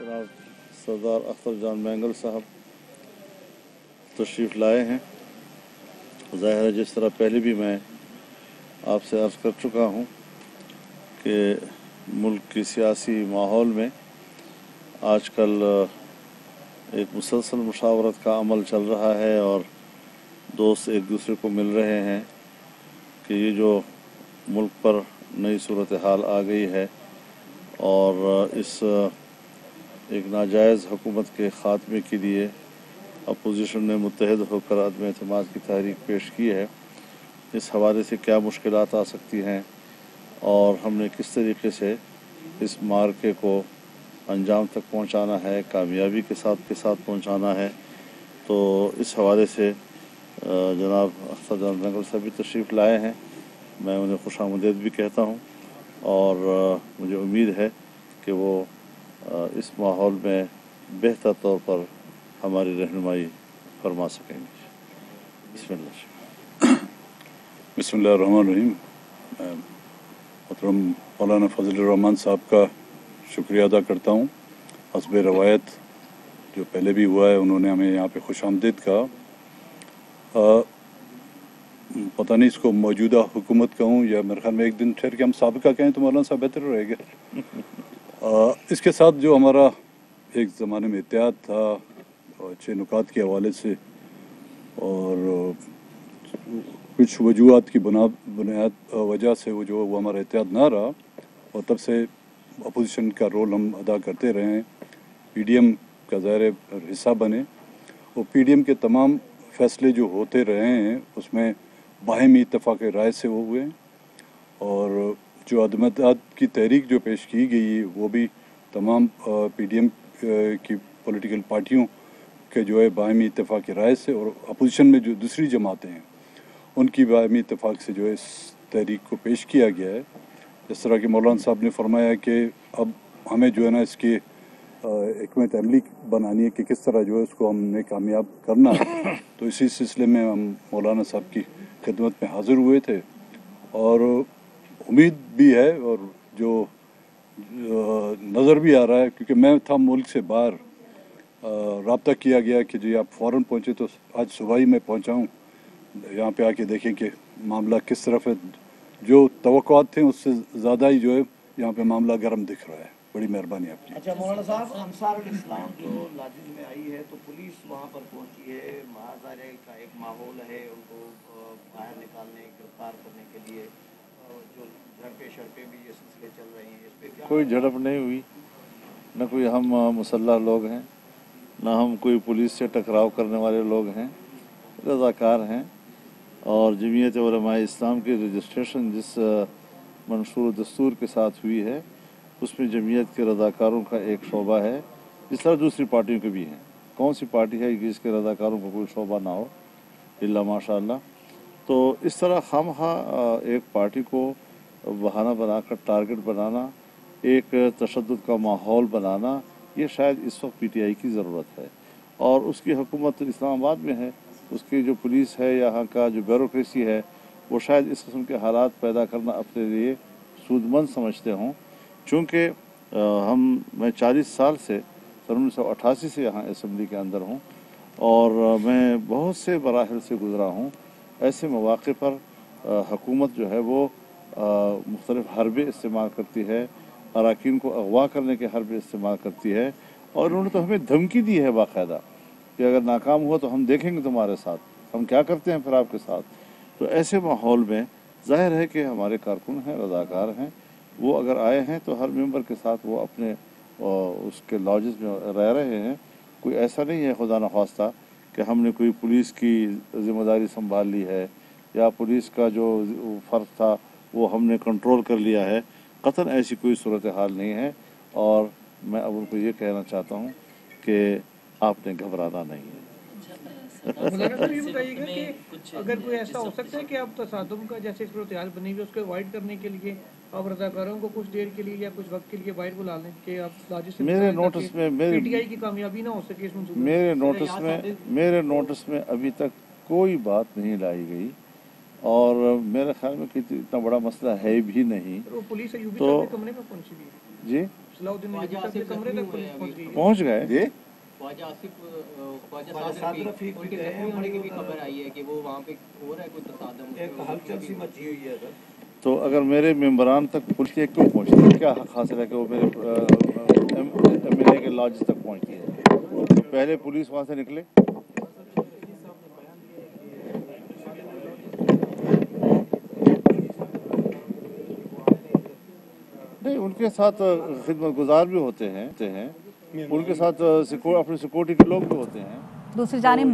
जनाब सरदार अख्तर जान मैंगल साहब तशरीफ़ लाए हैं। ज़ाहिर है जिस तरह पहले भी मैं आपसे अर्ज़ कर चुका हूँ कि मुल्क की सियासी माहौल में आजकल एक मुसलसल मुशावरत का अमल चल रहा है और दोस्त एक दूसरे को मिल रहे हैं कि ये जो मुल्क पर नई सूरत हाल आ गई है और इस एक नाजायज़ हुकूमत के ख़ात्मे के लिए अपोजिशन ने मुत्तहद होकर अदम एतमाद की तहरीक पेश की है। इस हवाले से क्या मुश्किलात आ सकती हैं और हमने किस तरीके से इस मार्के को अंजाम तक पहुंचाना है, कामयाबी के साथ पहुंचाना है। तो इस हवाले से जनाब अख्तर जान मैंगल साहब भी तशरीफ़ लाए हैं। मैं उन्हें खुशामदीद भी कहता हूं और मुझे उम्मीद है कि वो इस माहौल में बेहतर तौर पर हमारी रहनुमाई फरमा सकेंगे। बिस्मिल्लाहिर्रहमानिर्रहीम। मोहतरम मौलाना फजलुर रहमान साहब का शुक्रिया अदा करता हूँ। हस्ब रवायत जो पहले भी हुआ है, उन्होंने हमें यहाँ पे खुशामदीद कहा। पता नहीं इसको मौजूदा हुकूमत कहूँ या मेरे ख्याल में एक दिन ठहर के हम साबिका कहें तो मौलाना साहब बेहतर रहेगा। इसके साथ जो हमारा एक ज़माने में इत्तेहाद था और अच्छे नुकात के हवाले से और कुछ वजूहात की बुनियाद वजह से वो हमारा इत्तेहाद ना रहा और तब से अपोजिशन का रोल हम अदा करते रहे हैं। पीडीएम का ज़ाहिर हिस्सा बने और पीडीएम के तमाम फैसले जो होते रहे हैं उसमें बाहमी इत्तेफाक राय से वो हुए और जो अदम एतमाद की तहरीक जो पेश की गई वो भी तमाम पीडीएम की पॉलिटिकल पार्टियों के जो है बाहमी इत्तेफाक राय से और अपोजिशन में जो दूसरी जमातें हैं उनकी बाहमी इत्तेफाक से जो है इस तहरीक को पेश किया गया है। जिस तरह कि मौलाना साहब ने फरमाया कि अब हमें जो है ना इसकी हिकमत अमली बनानी है कि किस तरह जो है उसको हमने कामयाब करना है। तो इसी सिलसिले में हम मौलाना साहब की खिदमत में हाज़िर हुए थे और उम्मीद भी है और जो नज़र भी आ रहा है, क्योंकि मैं था मुल्क से बाहर, रब्ता किया गया कि जी आप फ़ौरन पहुँचे, तो आज सुबह ही मैं पहुँचा हूँ। यहाँ पे आके देखें कि मामला किस तरफ है। जो तवक्कुआत थे उससे ज़्यादा ही जो है यहाँ पे मामला गर्म दिख रहा है। बड़ी मेहरबानी आपकी। अच्छा मौलाना साहब, अंसारुल इस्लाम जो लाजिम में आई है तो पुलिस वहाँ पर पहुँची है, महाज़ारे का एक माहौल है, उनको बाहर निकालने, गिरफ्तार करने के लिए जो झड़पें शड़पें भी ये सिलसिले चल रहे हैं, इस पर क्या? कोई झड़प नहीं हुई, न कोई हम मुसल्लह लोग हैं, न हम कोई पुलिस से टकराव करने वाले लोग हैं। रज़ाकार हैं और जमीयत उलमाए इस्लाम की रजिस्ट्रेशन जिस मंशूर दस्तूर के साथ हुई है उसमें जमीयत के रज़ाकारों का एक शोबा है, जिस तरह दूसरी पार्टियों के भी हैं। कौन सी पार्टी है जिसके रज़ाकारों का कोई शोबा ना हो, इल्ला माशाअल्लाह। तो इस तरह खामखा एक पार्टी को बहाना बनाकर टारगेट बनाना, एक तशद्दुद का माहौल बनाना, ये शायद इस वक्त पीटीआई की ज़रूरत है और उसकी हुकूमत इस्लामाबाद में है। उसकी जो पुलिस है, यहाँ का जो ब्यूरोक्रेसी है, वो शायद इस किस्म के हालात पैदा करना अपने लिए सूदमंद समझते हों। चूँकि मैं 40 साल से सन 1988 से यहाँ असम्बली के अंदर हूँ और मैं बहुत से मराहिल से गुज़रा हूँ। ऐसे मौक़े पर हुकूमत जो है वो मुख्तलिफ़ हरबे इस्तेमाल करती है, अराकीन को अगवा करने के हरबे इस्तेमाल करती है और उन्होंने तो हमें धमकी दी है बाकायदा कि अगर नाकाम हुआ तो हम देखेंगे तुम्हारे साथ, हम क्या करते हैं फिर आपके साथ। तो ऐसे माहौल में ज़ाहिर है कि हमारे कारकुन हैं, रज़ाकार हैं, वो अगर आए हैं तो हर मेंबर के साथ वो अपने उसके लॉजेस में रह रहे हैं। कोई ऐसा नहीं है खुदा न ख्वास्ता कि हमने कोई पुलिस की ज़िम्मेदारी संभाल ली है या पुलिस का जो फ़र्क था वो हमने कंट्रोल कर लिया है। क़तन ऐसी कोई सूरत हाल नहीं है और मैं अब उनको ये कहना चाहता हूँ कि आपने घबराना नहीं है। मौलाना साहब ये बताइएगा कि अगर कोई ऐसा हो सकता है कि आप तसादुम का जैसे सूरत हाल बनी हुई है उसको अवॉइड करने के लिए आप रज़ाकारों को कुछ देर के लिए या कुछ वक्त के लिए बाहर बुला लें कि आप लाजिम से मेरे नोटिस में पीटीआई की कामयाबी ना हो सके इस मंसूबे में? मेरे नोटिस में अभी तक कोई बात नहीं लाई गई और मेरे ख्याल में कि इतना बड़ा मसला है भी नहीं। पुलिस तो कमरे में पहुंची हुई है जी सलाउद्दीन अय्यूबी के कमरे तक पुलिस पहुंच गई है। पहुंच गए। ये ख्वाजा साद रफीक उनके जख्मी होने की भी खबर आई है कि वो वहाँ पे हो रहा है कोई तसादम, एक हलचल सी मची हुई है सर। तो अगर मेरे मेंबरान तक पुलिस क्यों पहुंचती है? क्या हक हासिल है कि वो मेरे MLA के लॉज तक पहुंचती है? तो पहले पुलिस वहां से निकले। नहीं, उनके साथ खिदमत गुजार भी होते हैं, उनके साथ अपने सिक्योरिटी के लोग भी होते हैं। दूसरी जानिब